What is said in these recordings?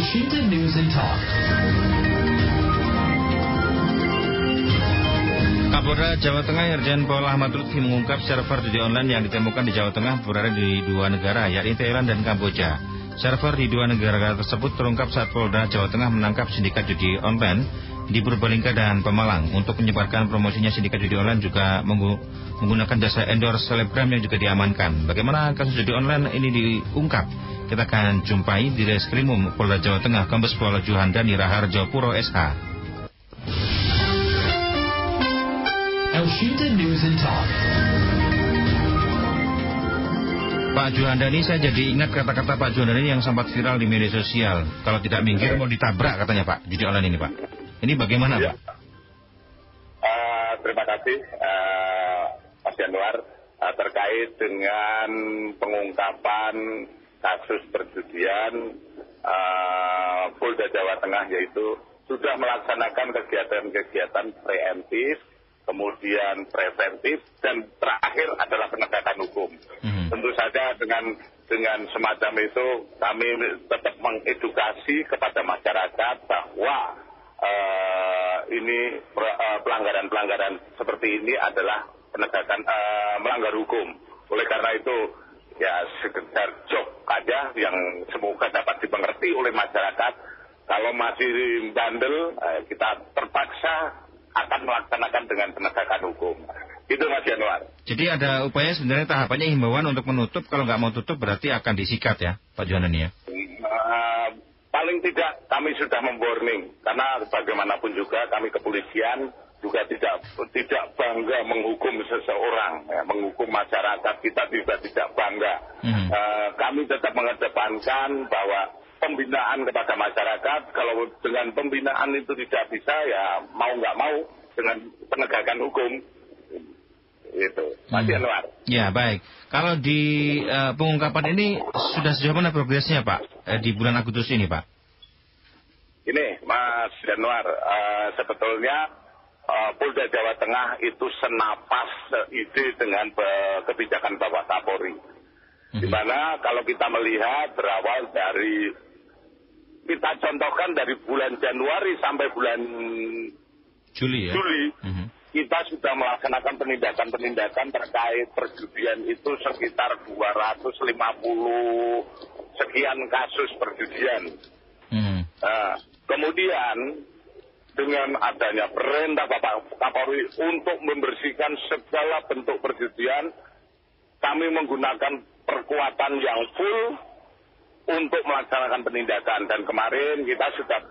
Elshinta News and Talk. Kapolda Jawa Tengah Irjen Pol Ahmad Lutfi mengungkap server judi online yang ditemukan di Jawa Tengah berada di dua negara, yakni Thailand dan Kamboja. Server di dua negara tersebut terungkap saat Polda Jawa Tengah menangkap sindikat judi online di Purbalingga dan Pemalang. Untuk menyebarkan promosinya, sindikat judi online juga menggunakan jasa endorse selebgram yang juga diamankan. Bagaimana kasus judi online ini diungkap? Kita akan jumpai di Reskrimum Polda Jawa Tengah, Kombes Pol Juhandani Raharjo Puro SH. Elshinta News and Talk. Pak Juhandani, saya jadi ingat kata-kata Pak Juhandani yang sempat viral di media sosial. Kalau tidak minggir mau ditabrak katanya Pak, judi online ini Pak. Ini bagaimana Pak? Terima kasih Mas Januar terkait dengan pengungkapan kasus perjudian. Polda Jawa Tengah yaitu sudah melaksanakan kegiatan-kegiatan preemptif, kemudian preventif, dan terakhir adalah penegakan hukum. Tentu saja dengan semacam itu kami tetap mengedukasi kepada masyarakat bahwa ini pelanggaran-pelanggaran seperti ini adalah penegakan melanggar hukum. Oleh karena itu ya sekedar joke aja yang semoga dapat dimengerti oleh masyarakat. Kalau masih bandel kita terpaksa akan melaksanakan dengan penegakan hukum. Itu Mas Januar. Jadi ada upaya sebenarnya tahapannya himbauan untuk menutup, kalau nggak mau tutup berarti akan disikat ya Pak Juhandani ya? Paling tidak kami sudah memwarning, karena bagaimanapun juga kami kepolisian juga tidak bangga menghukum seseorang, ya, menghukum masyarakat kita juga tidak bangga. Kami tetap mengedepankan bahwa pembinaan kepada masyarakat, kalau dengan pembinaan itu tidak bisa ya mau nggak mau dengan penegakan hukum. Itu, Mas Januar. Ya baik. Kalau di pengungkapan ini sudah sejauh mana progresnya Pak di bulan Agustus ini Pak? Ini Mas Januar, sebetulnya Polda Jawa Tengah itu senapas ide dengan kebijakan Bapak Kapolri. Di mana kalau kita melihat berawal dari, kita contohkan dari bulan Januari sampai bulan Juli ya? Kita sudah melaksanakan penindakan-penindakan terkait perjudian itu sekitar 250 sekian kasus perjudian. Kemudian dengan adanya perintah Bapak Kapolri untuk membersihkan segala bentuk perjudian, kami menggunakan perkuatan yang full untuk melaksanakan penindakan. Dan kemarin kita sudah,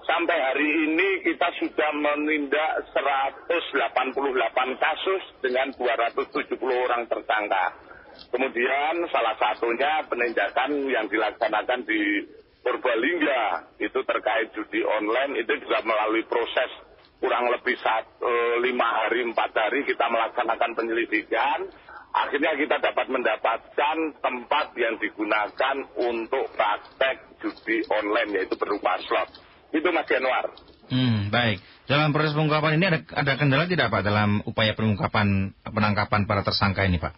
sampai hari ini kita sudah menindak 188 kasus dengan 270 orang tersangka. Kemudian salah satunya penindakan yang dilaksanakan di Purbalingga itu terkait judi online, itu juga melalui proses kurang lebih 5 hari 4 hari kita melaksanakan penyelidikan. Akhirnya kita dapat mendapatkan tempat yang digunakan untuk praktek judi online, yaitu berupa slot. Itu Mas Januar. Baik. Dalam proses pengungkapan ini ada kendala tidak Pak dalam upaya penangkapan para tersangka ini Pak?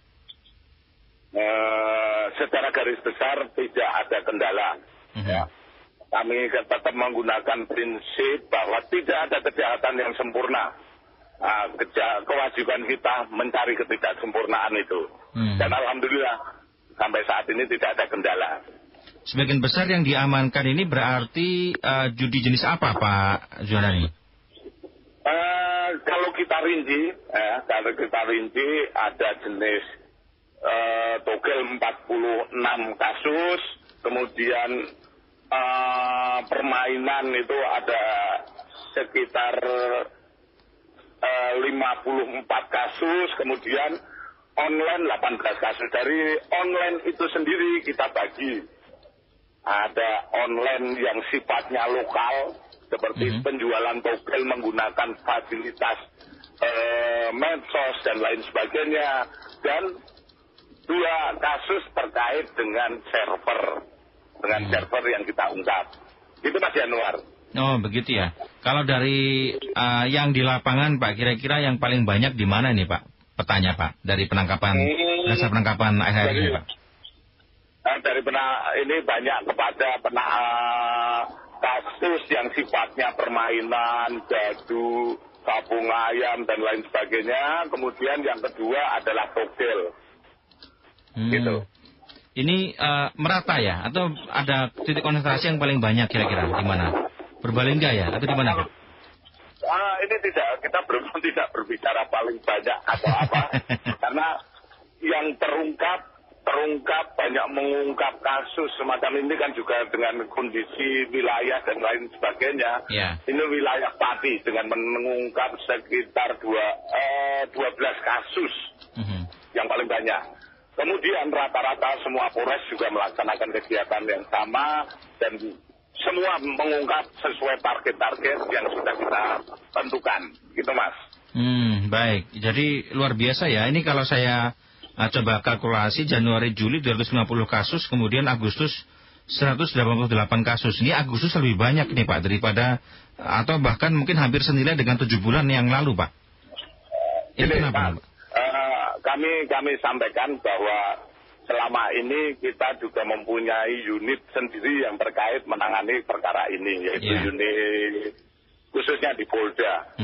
Secara garis besar tidak ada kendala. Ya. Kami tetap menggunakan prinsip bahwa tidak ada kejahatan yang sempurna. Kewajiban kita mencari ketidaksempurnaan itu. Dan alhamdulillah sampai saat ini tidak ada kendala. Sebagian besar yang diamankan ini berarti judi jenis apa Pak Juhandani? Kalau kita rinci, ada jenis togel 46 kasus, kemudian permainan itu ada sekitar 54 kasus, kemudian online 18 kasus. Dari online itu sendiri kita bagi. Ada online yang sifatnya lokal, seperti penjualan togel menggunakan fasilitas medsos dan lain sebagainya. Dan 2 kasus terkait dengan server yang kita ungkap. Itu Mas Januar. Oh begitu ya. Kalau dari yang di lapangan Pak, kira-kira yang paling banyak di mana nih Pak? Petanya Pak, dari penangkapan, dasar penangkapan akhir ini Pak. Dari ini banyak kepada kasus yang sifatnya permainan, jadu, sabung ayam, dan lain sebagainya. Kemudian yang kedua adalah togel. Gitu. Ini merata ya? Atau ada titik konsentrasi yang paling banyak kira-kira di mana? Berbalingga ya? Atau di mana? Ini kita tidak berbicara paling banyak atau apa. Karena yang terungkap banyak mengungkap kasus semacam ini kan juga dengan kondisi wilayah dan lain sebagainya. Yeah. Ini wilayah Pati dengan mengungkap sekitar 12 kasus yang paling banyak. Kemudian rata-rata semua Polres juga melaksanakan kegiatan yang sama dan semua mengungkap sesuai target-target yang sudah kita tentukan. Gitu Mas. Baik, jadi luar biasa ya. Ini kalau saya coba kalkulasi Januari Juli 250 kasus, kemudian Agustus 188 kasus. Ini Agustus lebih banyak nih Pak daripada atau bahkan mungkin hampir senilai dengan 7 bulan yang lalu Pak. Ini kenapa Pak? Kami sampaikan bahwa selama ini kita juga mempunyai unit sendiri yang terkait menangani perkara ini, yaitu unit khususnya di Polda.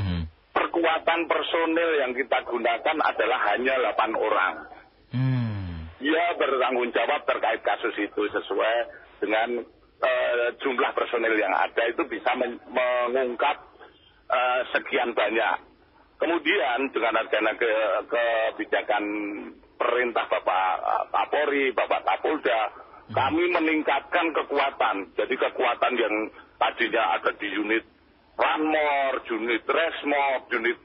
Perkuatan personil yang kita gunakan adalah hanya 8 orang. Dia bertanggung jawab terkait kasus itu sesuai dengan jumlah personil yang ada itu bisa mengungkap sekian banyak. Kemudian dengan adanya kebijakan perintah Bapak Kapolri, Bapak Kapolda, kami meningkatkan kekuatan. Jadi kekuatan yang tadinya ada di unit Ranmor, unit Resmob, unit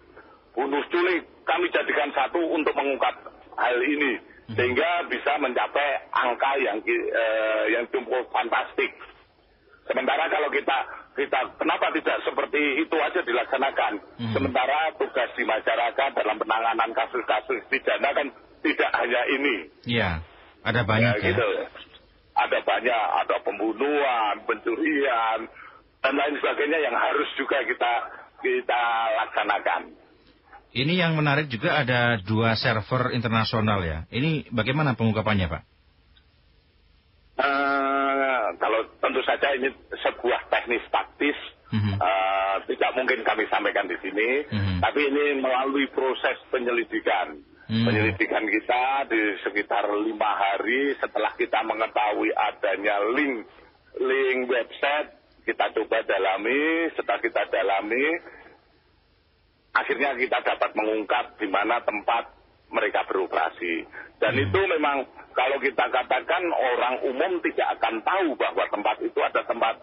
bunuh culik, kami jadikan satu untuk mengungkap hal ini. Sehingga bisa mencapai angka yang cukup fantastik. Sementara kalau kita kenapa tidak seperti itu aja dilaksanakan? Sementara tugas di masyarakat dalam penanganan kasus-kasus pidana kan tidak hanya ini. Iya, ada banyak ya. Gitu. Ada banyak, ada pembunuhan, pencurian, dan lain sebagainya yang harus juga kita laksanakan. Ini yang menarik juga ada 2 server internasional ya. Ini bagaimana pengungkapannya Pak? Kalau tentu saja ini sebuah teknis taktis, tidak mungkin kami sampaikan di sini, tapi ini melalui proses penyelidikan. Penyelidikan kita di sekitar 5 hari setelah kita mengetahui adanya link website, kita coba dalami. Setelah kita dalami, akhirnya kita dapat mengungkap di mana tempat mereka beroperasi. Dan itu memang kalau kita katakan orang umum tidak akan tahu bahwa tempat itu ada tempat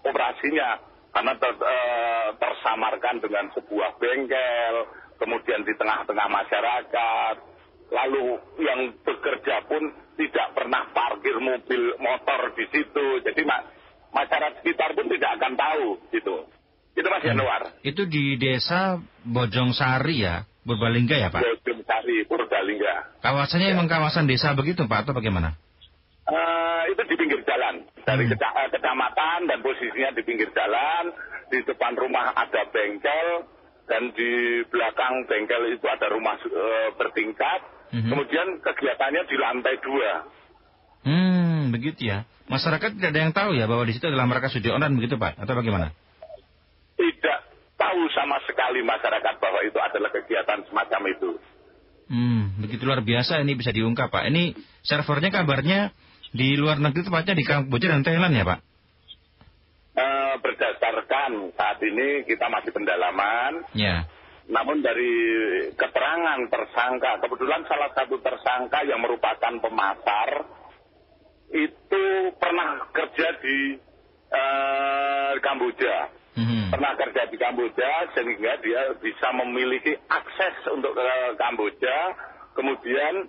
operasinya. Karena tersamarkan dengan sebuah bengkel, kemudian di tengah-tengah masyarakat. Lalu yang bekerja pun tidak pernah parkir mobil motor di situ. Jadi masyarakat sekitar pun tidak akan tahu gitu. Itu Mas Yanuar. Itu di desa Bojong Sari ya, Purbalingga ya Pak? Bojong Sari, Purbalingga. Kawasannya emang kawasan desa begitu Pak atau bagaimana? Itu di pinggir jalan. Dari kecamatan dan posisinya di pinggir jalan. Di depan rumah ada bengkel. Dan di belakang bengkel itu ada rumah bertingkat. Kemudian kegiatannya di lantai 2. Begitu ya. Masyarakat tidak ada yang tahu ya bahwa di situ adalah markas judi online begitu Pak? Atau bagaimana? Tidak tahu sama sekali masyarakat bahwa itu adalah kegiatan semacam itu. Begitu luar biasa ini bisa diungkap Pak. Ini servernya kabarnya di luar negeri tepatnya di Kamboja dan Thailand ya Pak? Berdasarkan saat ini kita masih pendalaman. Ya. Namun dari keterangan tersangka, kebetulan salah satu tersangka yang merupakan pemasar itu pernah kerja di Kamboja. Pernah kerja di Kamboja sehingga dia bisa memiliki akses untuk ke Kamboja. Kemudian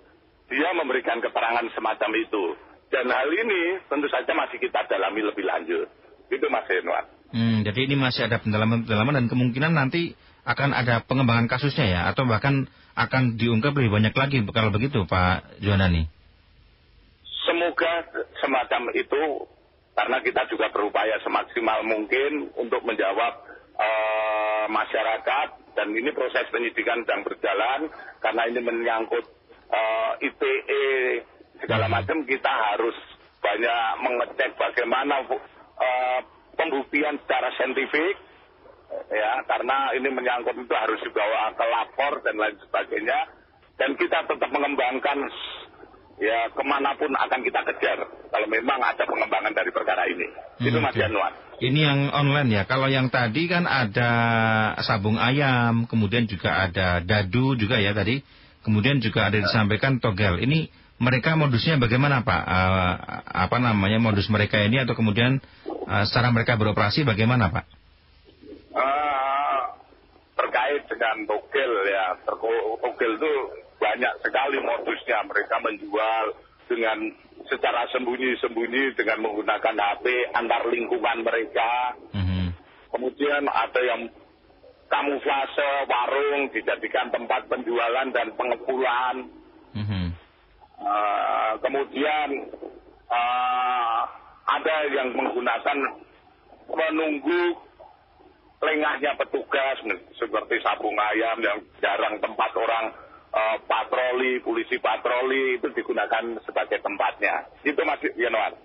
dia memberikan keterangan semacam itu. Dan hal ini tentu saja masih kita dalami lebih lanjut. Itu Mas Yanuar. Jadi ini masih ada pendalaman dan kemungkinan nanti akan ada pengembangan kasusnya ya, atau bahkan akan diungkap lebih banyak lagi kalau begitu Pak Juandani. Semoga semacam itu, karena kita juga berupaya semaksimal mungkin untuk menjawab masyarakat, dan ini proses penyidikan sedang berjalan, karena ini menyangkut ITE segala macam, kita harus banyak mengecek bagaimana pembuktian secara saintifik, ya, karena ini menyangkut itu harus dibawa ke lapor dan lain sebagainya, dan kita tetap mengembangkan, ya, kemanapun akan kita kejar kalau memang ada pengembangan dari perkara ini. Itu Mas Januar. Ini yang online ya. Kalau yang tadi kan ada sabung ayam, kemudian juga ada dadu juga ya tadi, kemudian juga ada disampaikan togel. Ini mereka modusnya bagaimana Pak? Modus mereka ini atau kemudian secara mereka beroperasi bagaimana Pak? Terkait dengan togel ya, togel itu banyak sekali modusnya. Mereka menjual dengan secara sembunyi-sembunyi dengan menggunakan HP antar lingkungan mereka. Kemudian ada yang kamuflase warung dijadikan tempat penjualan dan pengepulan. Kemudian ada yang menggunakan menunggu lengahnya petugas seperti sabung ayam yang jarang tempat orang patroli, polisi patroli itu digunakan sebagai tempatnya. Itu Mas Yanuar.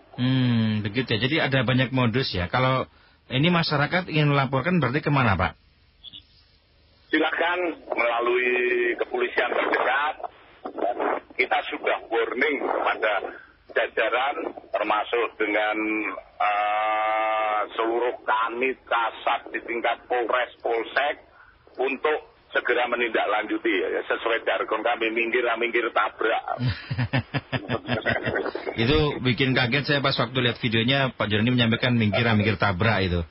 Begitu ya. Jadi ada banyak modus ya. Kalau ini masyarakat ingin melaporkan berarti kemana Pak? Silakan melalui kepolisian terdekat. Kita sudah warning kepada jajaran termasuk dengan seluruh kanit kasat di tingkat Polres Polsek untuk segera menindaklanjuti ya, sesuai jargon kami minggir tabrak. Itu bikin kaget saya pas waktu lihat videonya Pak Joni menyampaikan minggir tabrak itu.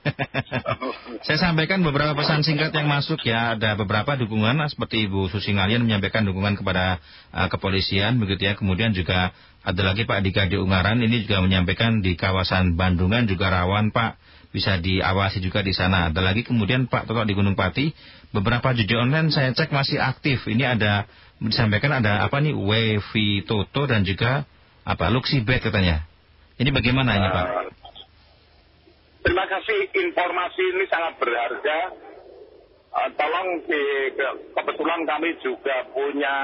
Saya sampaikan beberapa pesan singkat yang masuk ya, ada beberapa dukungan seperti Ibu Susi Ngalian menyampaikan dukungan kepada kepolisian begitu ya. Kemudian juga ada lagi Pak Dika di Ungaran ini juga menyampaikan di kawasan Bandungan juga rawan Pak, bisa diawasi juga di sana. Ada lagi kemudian Pak Toto di Gunung Pati, beberapa judi online saya cek masih aktif. Ini ada disampaikan ada Wevi Toto dan juga Luxibet katanya. Ini bagaimana ini Pak? Terima kasih, informasi ini sangat berharga. Tolong kebetulan kami juga punya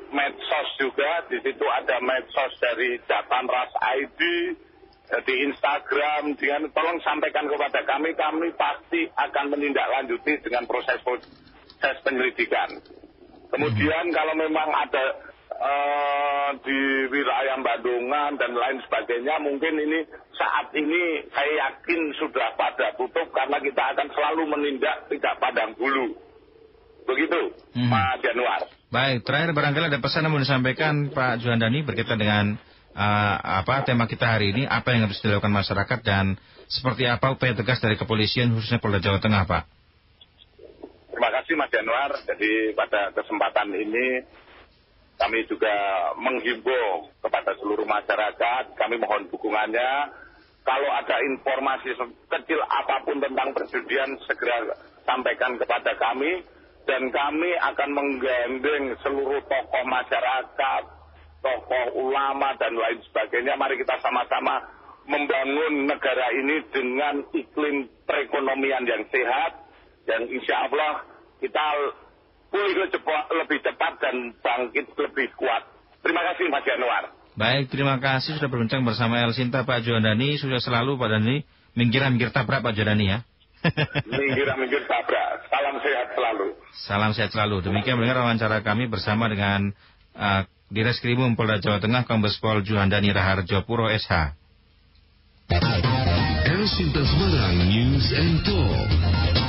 medsos juga. Di situ ada medsos dari Jatanras ID di Instagram. Tolong sampaikan kepada kami pasti akan menindaklanjuti dengan proses penyelidikan. Kemudian kalau memang ada di wilayah Bandungan dan lain sebagainya, mungkin ini saat ini saya yakin sudah pada tutup karena kita akan selalu menindak tidak pandang bulu. Begitu, Pak Januar. Baik, terakhir barangkali ada pesan yang mau disampaikan Pak Juandani berkaitan dengan tema kita hari ini, apa yang harus dilakukan masyarakat dan seperti apa upaya tegas dari kepolisian khususnya Polda Jawa Tengah, Pak. Terima kasih Mas Januar. Jadi pada kesempatan ini kami juga menghimbau kepada seluruh masyarakat, kami mohon dukungannya. Kalau ada informasi kecil apapun tentang perjudian, segera sampaikan kepada kami. Dan kami akan menggandeng seluruh tokoh masyarakat, tokoh ulama, dan lain sebagainya. Mari kita sama-sama membangun negara ini dengan iklim perekonomian yang sehat. Dan insya Allah kita pulih lebih cepat dan bangkit lebih kuat. Terima kasih Mas Januar. Baik, terima kasih sudah berbincang bersama El Sinta Pak Juandani. Sudah selalu Pak Dani minggir tabrak Pak Juandani ya. Minggir tabrak. Salam sehat selalu. Salam sehat selalu. Demikian mendengar wawancara kami bersama dengan Direskrimum Polda Jawa Tengah Kombes Pol Juandani Raharjo Puro SH. El Sinta Semarang News and Talk.